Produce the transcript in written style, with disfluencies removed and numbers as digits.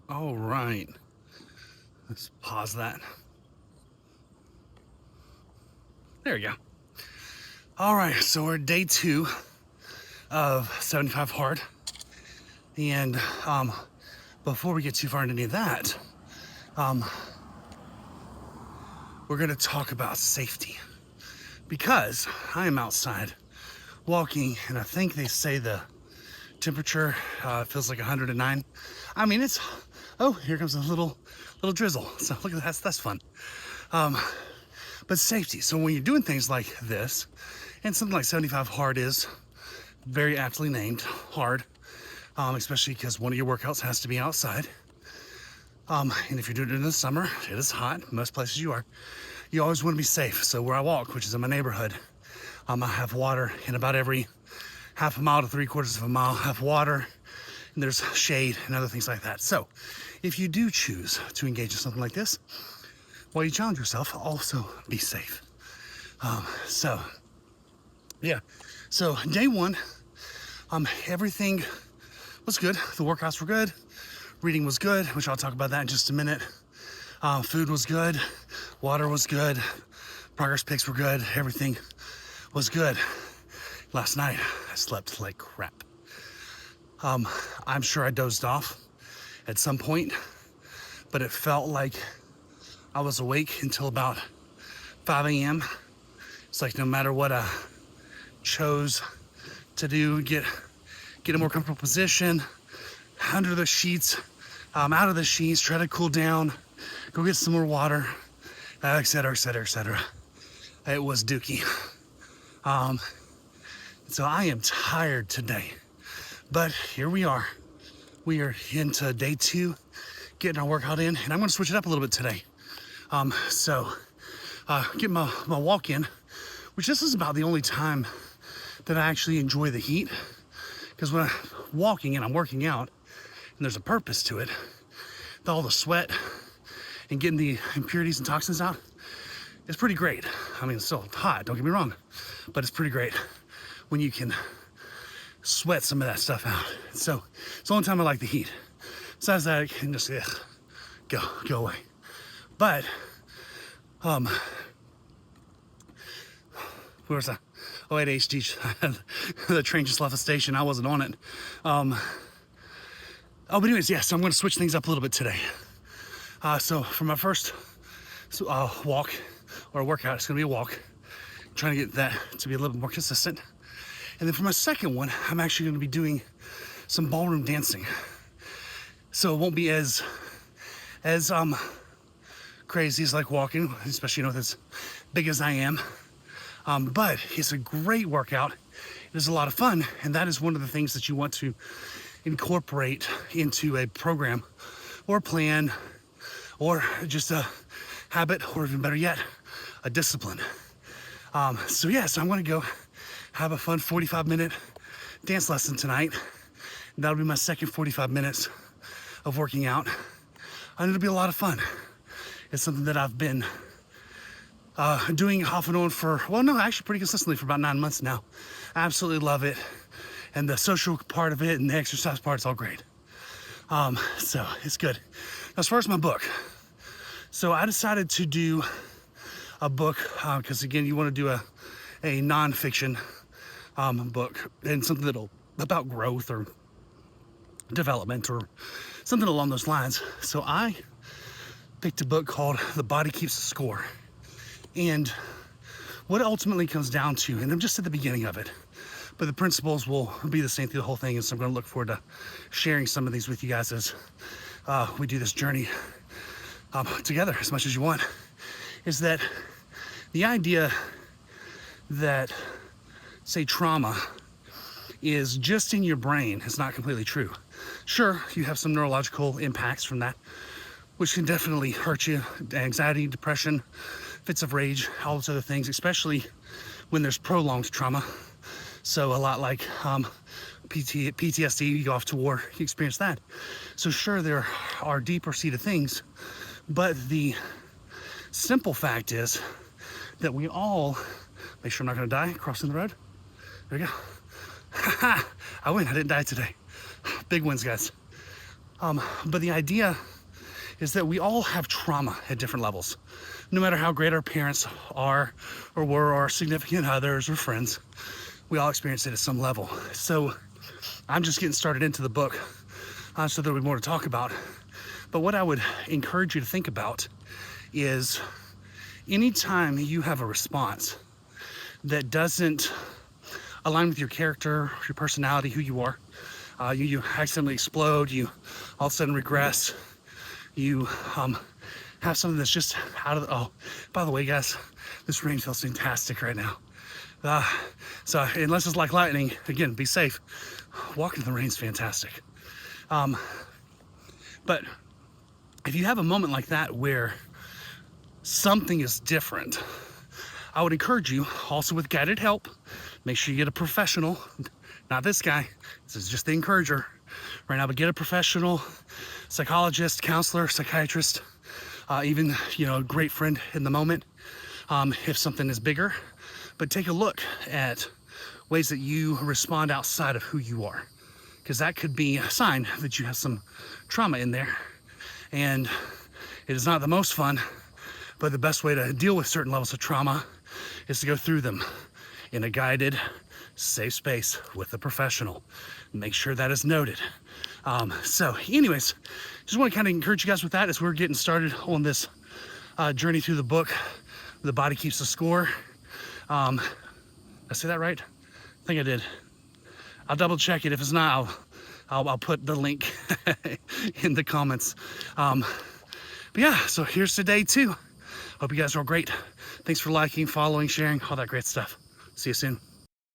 All right, let's pause that. There you go. All right, so we're day 2 of 75 hard. And before we get too far into any of that, we're gonna talk about safety. Because I am outside walking, and I think they say the temperature feels like 109. I mean, oh, here comes a little drizzle. So look at that, that's fun. But safety. So when you're doing things like this, and something like 75 hard is very aptly named hard, especially because one of your workouts has to be outside. And if you're doing it in the summer, it is hot. Most places you always want to be safe. So where I walk, which is in my neighborhood, I have water in about every half a mile to 3/4 of a mile. I have water, and there's shade and other things like that. So if you do choose to engage in something like this, while you challenge yourself, also be safe. So yeah, so day 1, everything was good. The workouts were good. Reading was good, which I'll talk about that in just a minute. Food was good. Water was good. Progress pics were good. Everything was good. Last night, I slept like crap. I'm sure I dozed off at some point, but it felt like I was awake until about 5 a.m. It's like no matter what I chose to do, get a more comfortable position, under the sheets, out of the sheets, try to cool down, go get some more water, etc., etc., etc. It was dookie. So I am tired today, but here we are. We are into day 2, getting our workout in, and I'm gonna switch it up a little bit today. Get my walk in, which this is about the only time that I actually enjoy the heat, because when I'm walking and I'm working out, and there's a purpose to it, all the sweat and getting the impurities and toxins out, it's pretty great. I mean, it's still hot, don't get me wrong, but it's pretty great when you can sweat some of that stuff out. So it's the only time I like the heat. Besides that, it can just go away. But where was I? Oh, at HD, the train just left the station. I wasn't on it. But anyways, yeah, so I'm gonna switch things up a little bit today. So for my first walk or workout, it's gonna be a walk. I'm trying to get that to be a little bit more consistent. And then for my second one, I'm actually gonna be doing some ballroom dancing. So it won't be as crazy as like walking, especially with as big as I am. But it's a great workout. It is a lot of fun, and that is one of the things that you want to incorporate into a program or plan or just a habit, or even better yet, a discipline. So I'm gonna go have a fun 45-minute dance lesson tonight. And that'll be my second 45 minutes of working out. And it'll be a lot of fun. It's something that I've been doing off and on pretty consistently for about 9 months now. I absolutely love it. And the social part of it and the exercise part, it's all great. So it's good. As far as my book, so I decided to do a book because again, you want to do a nonfiction book and something that'll about growth or development or something along those lines. So I picked a book called The Body Keeps the Score. And what it ultimately comes down to, and I'm just at the beginning of it, but the principles will be the same through the whole thing. And so I'm going to look forward to sharing some of these with you guys as we do this journey together as much as you want. Is that the idea that, say, trauma is just in your brain is not completely true. Sure, you have some neurological impacts from that, which can definitely hurt you. Anxiety, depression, fits of rage, all those other things, especially when there's prolonged trauma. So a lot like PTSD, you go off to war, you experience that. So sure, there are deeper seated things, but the simple fact is that we all, make sure I'm not gonna die crossing the road. There we go. I win, I didn't die today. Big wins, guys. But the idea is that we all have trauma at different levels. No matter how great our parents are or were, or significant others or friends, we all experience it at some level. So I'm just getting started into the book, so there'll be more to talk about. But what I would encourage you to think about is anytime you have a response that doesn't align with your character, your personality, who you are, you accidentally explode, you all of a sudden regress, you have something that's just out of the, oh, by the way, guys, this rain feels fantastic right now. So unless it's like lightning, again, be safe. Walking in the rain's fantastic. But if you have a moment like that where something is different, I would encourage you, also with guided help, make sure you get a professional, not this guy, this is just the encourager right now, but get a professional psychologist, counselor, psychiatrist, even, a great friend in the moment, if something is bigger. But take a look at ways that you respond outside of who you are, because that could be a sign that you have some trauma in there. And it is not the most fun, but the best way to deal with certain levels of trauma is to go through them in a guided, safe space with a professional. Make sure that is noted. So anyways, just want to kind of encourage you guys with that as we're getting started on this journey through the book, The Body Keeps the Score. Did I say that right? I think I did. I'll double check it. If it's not, I'll put the link in the comments. But yeah, so here's to day 2. Hope you guys are all great. Thanks for liking, following, sharing, all that great stuff. See you soon.